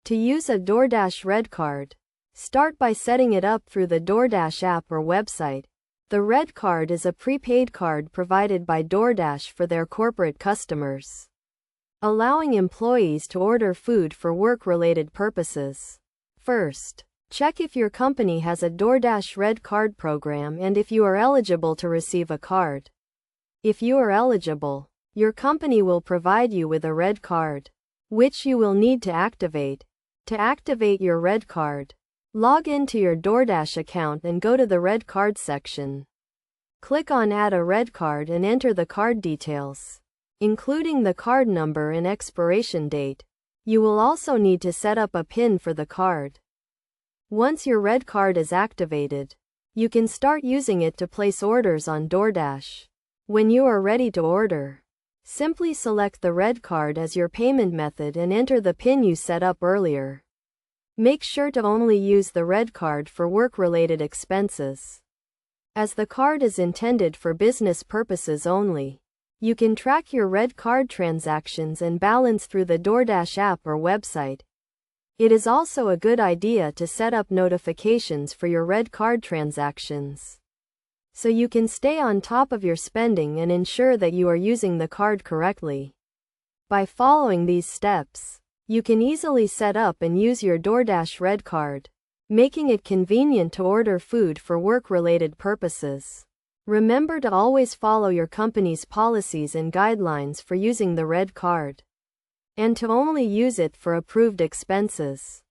To use a Doordash Red Card, start by setting it up through the Doordash app or website. The Red Card is a prepaid card provided by Doordash for their corporate customers, allowing employees to order food for work-related purposes. First, check if your company has a Doordash Red Card program and if you are eligible to receive a card. If you are eligible, your company will provide you with a Red Card, which you will need to activate. To activate your Red Card, log into your Doordash account and go to the Red Card section. Click on Add a Red Card and enter the card details, including the card number and expiration date. You will also need to set up a PIN for the card. Once your Red Card is activated, you can start using it to place orders on Doordash. When you are ready to order, simply select the Red Card as your payment method and enter the PIN you set up earlier. Make sure to only use the Red Card for work-related expenses, as the card is intended for business purposes only. You can track your Red Card transactions and balance through the Doordash app or website. It is also a good idea to set up notifications for your Red Card transactions, so you can stay on top of your spending and ensure that you are using the card correctly. By following these steps, you can easily set up and use your Doordash Red Card, making it convenient to order food for work-related purposes. Remember to always follow your company's policies and guidelines for using the Red Card, and to only use it for approved expenses.